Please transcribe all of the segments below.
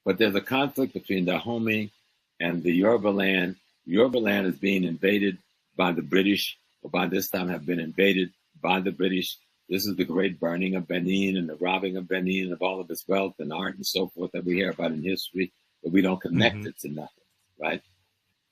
But there's a conflict between Dahomey and the Yoruba land. Yoruba land is being invaded by the British, or by this time have been invaded by the British. This is the great burning of Benin and the robbing of Benin and of all of its wealth and art and so forth that we hear about in history, but we don't connect it to nothing, right?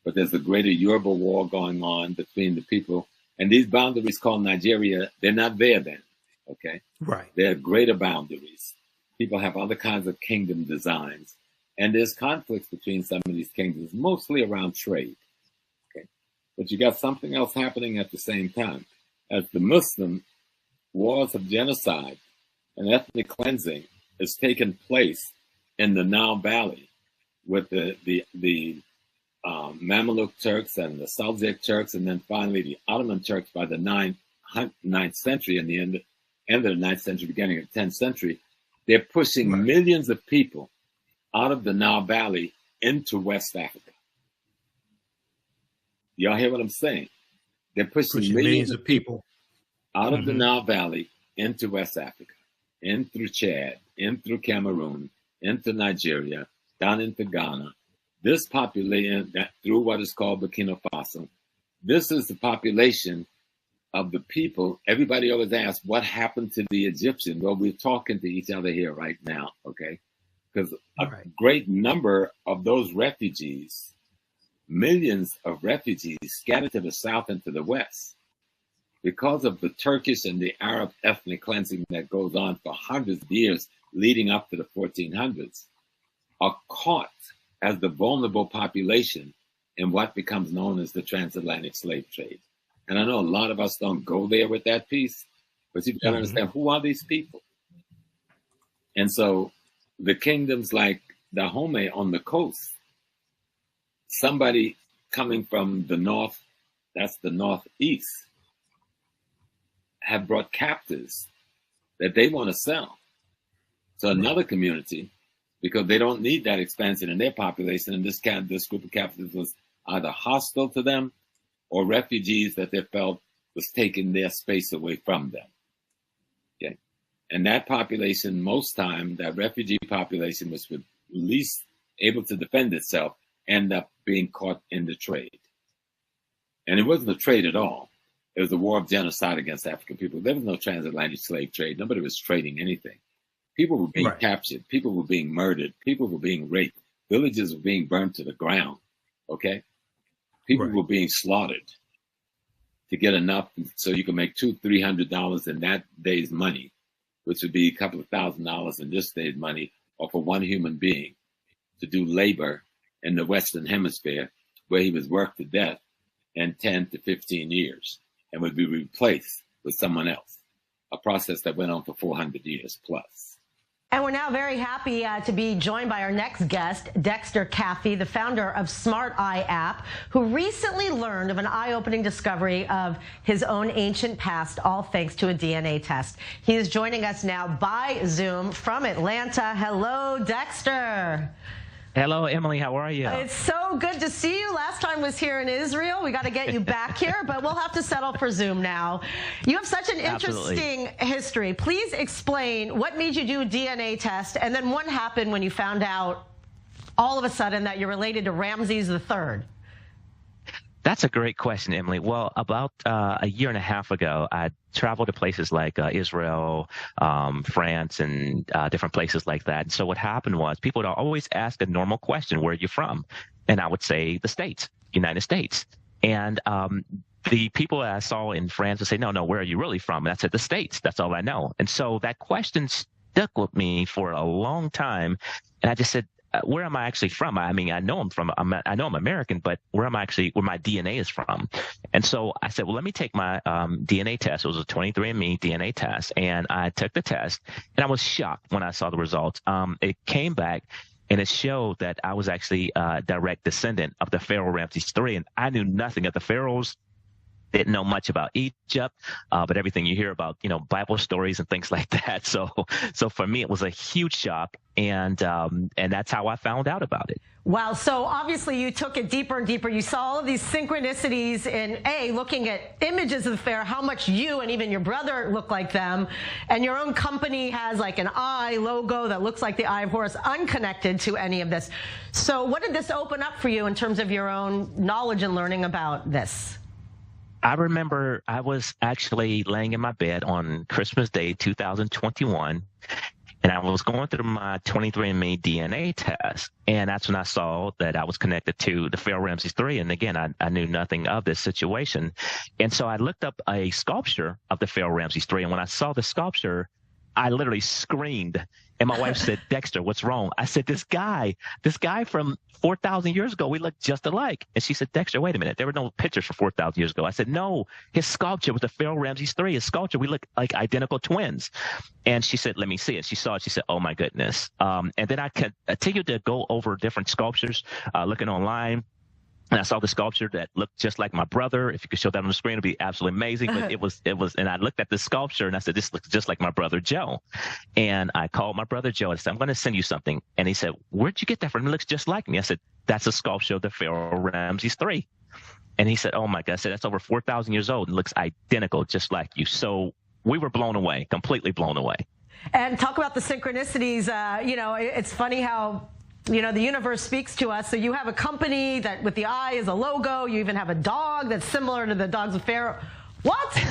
But there's a greater Yoruba war going on between the people. And these boundaries called Nigeria, they're not there then, okay? Right. They're greater boundaries. People have other kinds of kingdom designs. And there's conflicts between some of these kingdoms, mostly around trade, okay? But you got something else happening at the same time. As the Muslim wars of genocide and ethnic cleansing is taking place in the Nile Valley with the Mamluk Turks and the Seljuk Turks, and then finally the Ottoman Turks by the 9th century and the end of the 9th century, beginning of the 10th century. They're pushing millions of people out of the Nile Valley into West Africa. Y'all hear what I'm saying? They're pushing millions of people out of the Nile Valley into West Africa, in through Chad, in through Cameroon, into Nigeria, down into Ghana. This population, through what is called Burkina Faso, this is the population of the people. Everybody always asks, what happened to the Egyptians? Well, we're talking to each other here right now, okay? Because a great number of those refugees, millions of refugees scattered to the south and to the west, because of the Turkish and the Arab ethnic cleansing that goes on for hundreds of years leading up to the 1400s, are caught as the vulnerable population in what becomes known as the transatlantic slave trade. And I know a lot of us don't go there with that piece, but you've got to understand, who are these people? And so the kingdoms like Dahomey on the coast, somebody coming from the north, that's the northeast, have brought captives that they want to sell to another community because they don't need that expansion in their population. And this group of captives was either hostile to them or refugees that they felt was taking their space away from them. Okay. And that population, most time, that refugee population was least able to defend itself, end up being caught in the trade. And it wasn't a trade at all. It was a war of genocide against African people. There was no transatlantic slave trade. Nobody was trading anything. People were being captured. People were being murdered. People were being raped. Villages were being burned to the ground. Okay? People were being slaughtered to get enough so you can make $200-300 in that day's money, which would be a couple of $1,000s in this day's money, or for one human being to do labor in the Western Hemisphere, where he was worked to death in 10 to 15 years and would be replaced with someone else, a process that went on for 400 years plus. And we're now very happy to be joined by our next guest, Dexter Caffey, the founder of Smart Eye app, who recently learned of an eye-opening discovery of his own ancient past, all thanks to a DNA test. He is joining us now by Zoom from Atlanta. Hello, Dexter. Hello, Emily. How are you? It's so good to see you. Last time was here in Israel. We got to get you back here, but we'll have to settle for Zoom now. You have such an interesting history. Please explain what made you do a DNA test, and then what happened when you found out all of a sudden that you're related to Ramses III. That's a great question, Emily. Well, about a year and a half ago, I traveled to places like Israel, France, and different places like that. And so what happened was people would always ask a normal question, where are you from? And I would say the States, United States. And the people I saw in France would say, no, where are you really from? And I said, the States. That's all I know. And so that question stuck with me for a long time. And I just said, where am I actually from? I mean, I know I'm American, but where my DNA is from. And so I said, well, let me take my DNA test. It was a 23andMe DNA test. And I took the test, and I was shocked when I saw the results. It came back, and it showed that I was actually a direct descendant of the Pharaoh Ramses III. And I knew nothing of the pharaohs. didn't know much about Egypt, but everything you hear about, Bible stories and things like that. So for me, it was a huge shock, and that's how I found out about it. Wow. So obviously you took it deeper and deeper. You saw all of these synchronicities in looking at images of the pharaoh, how much you and even your brother look like them. And your own company has like an eye logo that looks like the Eye of Horus, unconnected to any of this. So what did this open up for you in terms of your own knowledge and learning about this? I remember I was actually laying in my bed on Christmas Day, 2021. And I was going through my 23andMe DNA test, and that's when I saw that I was connected to the Pharaoh Ramses III. And again, I knew nothing of this situation. And so I looked up a sculpture of the Pharaoh Ramses III. And when I saw the sculpture, I literally screamed. And my wife said, Dexter, what's wrong? I said, this guy from 4,000 years ago, we look just alike. And she said, Dexter, wait a minute. There were no pictures from 4,000 years ago. I said, no, his sculpture was the Pharaoh Ramses III. His sculpture, we look like identical twins. And she said, let me see it. She saw it. She said, oh, my goodness. And then I continued to go over different sculptures, looking online. And I saw the sculpture that looked just like my brother. If you could show that on the screen, it'd be absolutely amazing. But it was, and I looked at the sculpture and I said, this looks just like my brother Joe. And I called my brother Joe and I said, I'm going to send you something. And he said, where'd you get that from? It looks just like me. I said, that's a sculpture of the Pharaoh Ramses III. And he said, oh my God. I said, that's over 4,000 years old and looks identical, just like you. So we were blown away, completely blown away. And talk about the synchronicities. It's funny how, the universe speaks to us. So you have a company that with the eye is a logo. You even have a dog that's similar to the dogs of Pharaoh. What?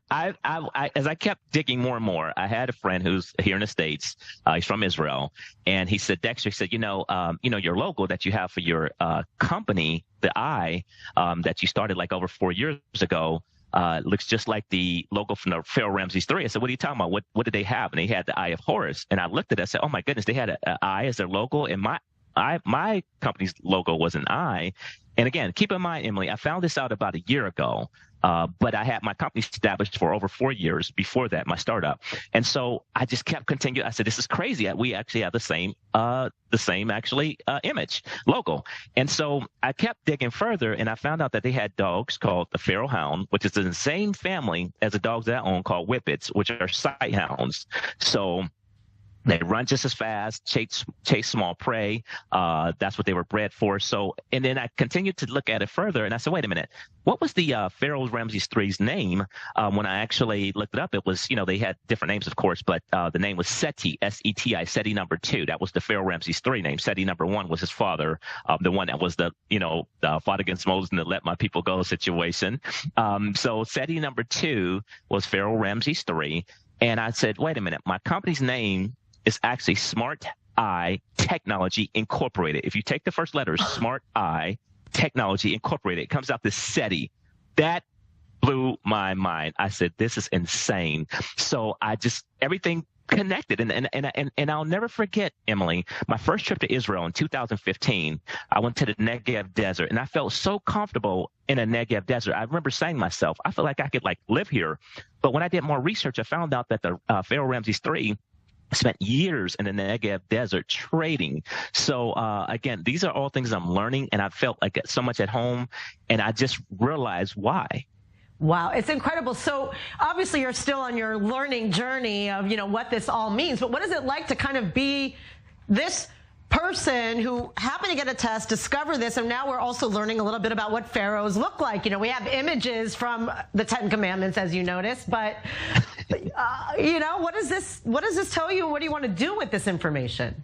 As I kept digging more and more, I had a friend who's here in the States. He's from Israel. And he said, Dexter, he said, your logo that you have for your company, the eye, that you started like over 4 years ago, looks just like the logo from the Pharaoh Ramses III. I said, what are you talking about? What did they have? And they had the Eye of Horus. And I looked at it, I said, oh my goodness, they had an eye as their logo. And my company's logo was an eye. And again, keep in mind, Emily, I found this out about a year ago. But I had my company established for over 4 years before that, my startup. And so I just kept continuing. I said, this is crazy. We actually have the same image, logo. And so I kept digging further and I found out that they had dogs called the Pharaoh Hound, which is in the same family as the dogs that I own called Whippets, which are sight hounds. So they run just as fast, chase small prey. That's what they were bred for. So, and then I continued to look at it further, and I said, wait a minute, what was the Pharaoh Ramses III's name? When I actually looked it up, it was, they had different names, of course, but the name was Seti, S-E-T-I, Seti number 2. That was the Pharaoh Ramses III name. Seti number 1 was his father, the one that was the fought against Moses and the let my people go situation. So Seti number 2 was Pharaoh Ramses III. And I said, wait a minute, my company's name is actually Smart Eye Technology Incorporated. If you take the first letters, Smart Eye Technology Incorporated, it comes out to SETI. That blew my mind. I said, this is insane. So everything connected. And I'll never forget, Emily, my first trip to Israel in 2015, I went to the Negev Desert and I felt so comfortable in a Negev Desert. I remember saying to myself, I feel like I could live here. But when I did more research, I found out that the Pharaoh Ramses III spent years in the Negev Desert trading. So again, these are all things I'm learning, and I felt like so much at home, and I just realized why. Wow, it's incredible. So obviously you're still on your learning journey of, what this all means, but what is it like to kind of be this person who happened to get a test, discover this, and now we're also learning a little bit about what pharaohs look like. We have images from the 10 Commandments, as you noticed, but what does this tell you? What do you want to do with this information?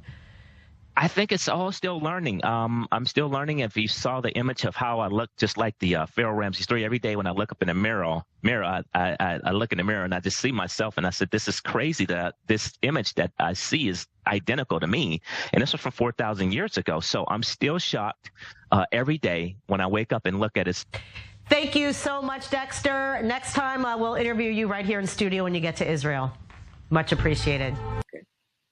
I think it's all still learning. I'm still learning. If you saw the image of how I look just like the Pharaoh Ramses III, every day when I look up in the mirror, I look in the mirror and I just see myself and I said, this is crazy that this image that I see is identical to me. And this was from 4,000 years ago. So I'm still shocked every day when I wake up and look at it. Thank you so much, Dexter. Next time we'll interview you right here in studio when you get to Israel. Much appreciated.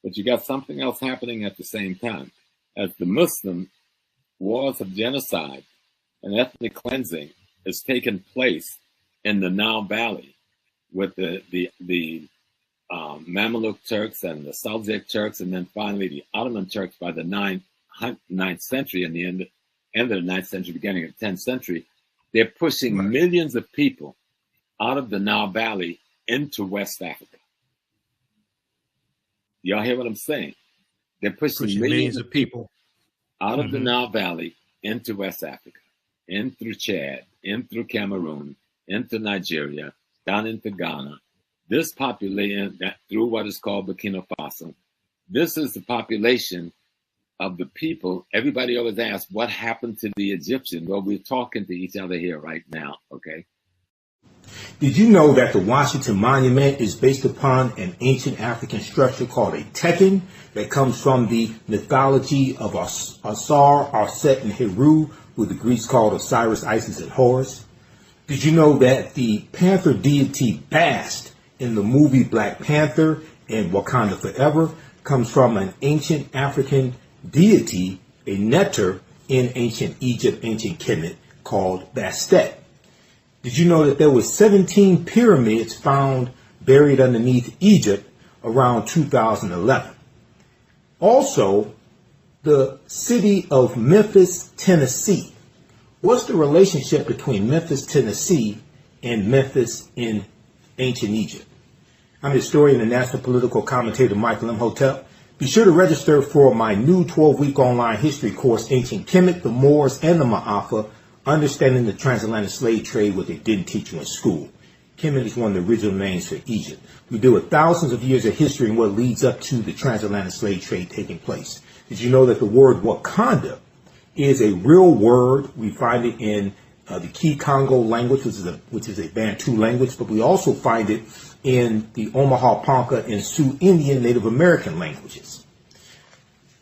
But you got something else happening at the same time. As the Muslim wars of genocide and ethnic cleansing has taken place in the Nile Valley with the Mamluk Turks and the Seljuk Turks, and then finally the Ottoman Turks by the 9th century and the end of the 9th century, beginning of the 10th century. They're pushing millions of people out of the Nile Valley into West Africa. Y'all hear what I'm saying? They're pushing millions of people out of the Nile Valley into West Africa, in through Chad, in through Cameroon, into Nigeria, down into Ghana. This population, through what is called Burkina Faso, this is the population of the people. Everybody always asks, what happened to the Egyptian? Well, we're talking to each other here right now, okay? Did you know that the Washington Monument is based upon an ancient African structure called a tekken that comes from the mythology of Asar, Arset, and Heru, who the Greeks called Osiris, Isis, and Horus? Did you know that the panther deity Bast in the movie Black Panther and Wakanda Forever comes from an ancient African deity, a neter in ancient Egypt, ancient Kemet, called Bastet? Did you know that there were 17 pyramids found buried underneath Egypt around 2011? Also, the city of Memphis, Tennessee. What's the relationship between Memphis, Tennessee and Memphis in ancient Egypt? I'm historian and national political commentator Michael Imhotep. Be sure to register for my new 12-week online history course, Ancient Kemet, the Moors, and the Ma'afa, Understanding the Transatlantic Slave Trade, what they didn't teach you in school. Kemet is one of the original names for Egypt. We deal with thousands of years of history and what leads up to the transatlantic slave trade taking place. Did you know that the word Wakanda is a real word? We find it in the Key Congo language, which is a Bantu language, but we also find it in the Omaha Ponca and Sioux Indian Native American languages.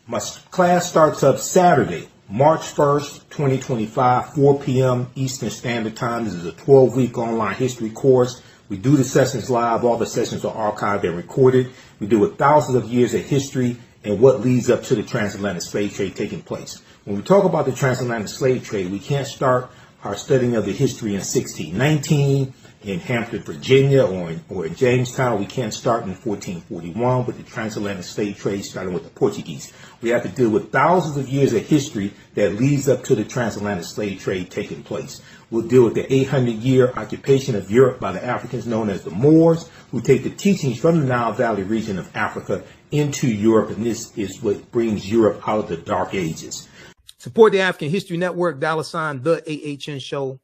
My class starts up Saturday, March 1st, 2025, 4 p.m. Eastern Standard Time. This is a 12-week online history course. We do the sessions live. All the sessions are archived and recorded. We deal with thousands of years of history and what leads up to the transatlantic slave trade taking place. When we talk about the transatlantic slave trade, we can't start our studying of the history in 1619 in Hampton, Virginia, or in Jamestown. We can't start in 1441 with the transatlantic slave trade starting with the Portuguese. We have to deal with thousands of years of history that leads up to the transatlantic slave trade taking place. We'll deal with the 800-year occupation of Europe by the Africans known as the Moors, who take the teachings from the Nile Valley region of Africa into Europe, and this is what brings Europe out of the Dark Ages. Support the African History Network, $ the AHN Show,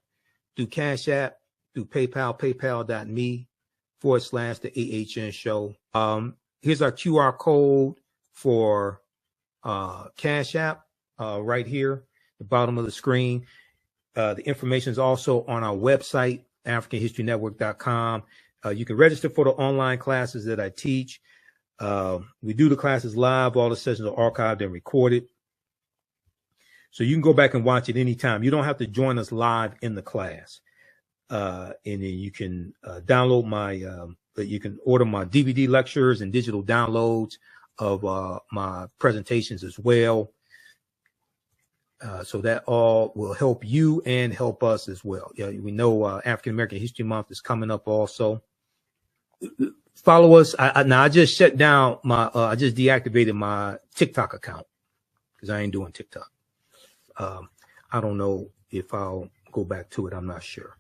through Cash App, through PayPal, paypal.me/the AHN Show. Here's our QR code for Cash App right here, the bottom of the screen. The information is also on our website, AfricanHistoryNetwork.com. You can register for the online classes that I teach. We do the classes live. All the sessions are archived and recorded. So you can go back and watch it anytime. You don't have to join us live in the class. And then you can download you can order my DVD lectures and digital downloads of my presentations as well. So that all will help you and help us as well. Yeah, we know African American History Month is coming up also. Follow us. I just shut down I just deactivated my TikTok account because I ain't doing TikTok. I don't know if I'll go back to it. I'm not sure.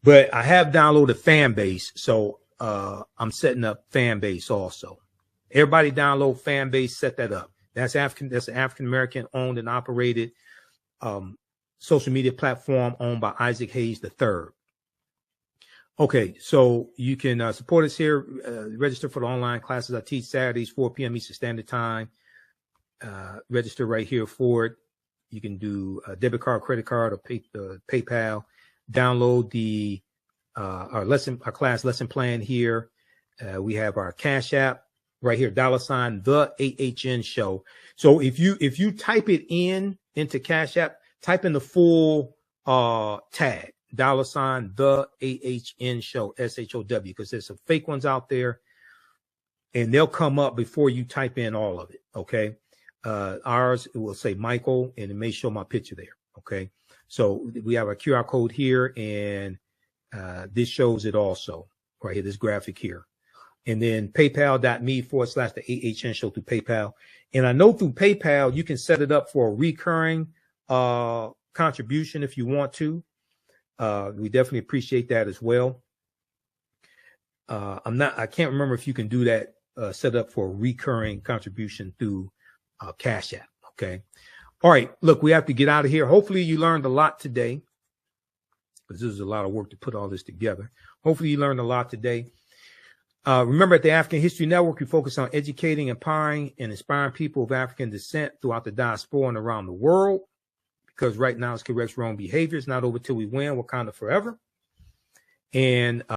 But I have downloaded Fanbase, so I'm setting up Fanbase also. Everybody download Fanbase, set that up. That's an African American owned and operated social media platform owned by Isaac Hayes III. Okay, so you can support us here. Register for the online classes I teach Saturdays, 4 p.m. Eastern Standard Time. Register right here for it. You can do a debit card, credit card, or PayPal. Download the our class lesson plan here. We have our Cash App right here, $ the AHN Show. So if you type it into Cash App, type in the full tag, $ the AHN Show, SHOW, because there's some fake ones out there, and they'll come up before you type in all of it. Okay. Ours, it will say Michael, and it may show my picture there. Okay. So we have a QR code here, and this shows it also right here, this graphic here. And then paypal.me/the AHN Show through PayPal. And I know through PayPal, you can set it up for a recurring contribution if you want to. We definitely appreciate that as well. I can't remember if you can do that set up for a recurring contribution through Cash App. Okay. All right. Look, we have to get out of here. Hopefully you learned a lot today, because this is a lot of work to put all this together. Hopefully you learned a lot today. Remember, at the African History Network, we focus on educating, empowering, and inspiring people of African descent throughout the diaspora and around the world, because right now it's corrects wrong behavior. It's not over till we win. Wakanda forever. And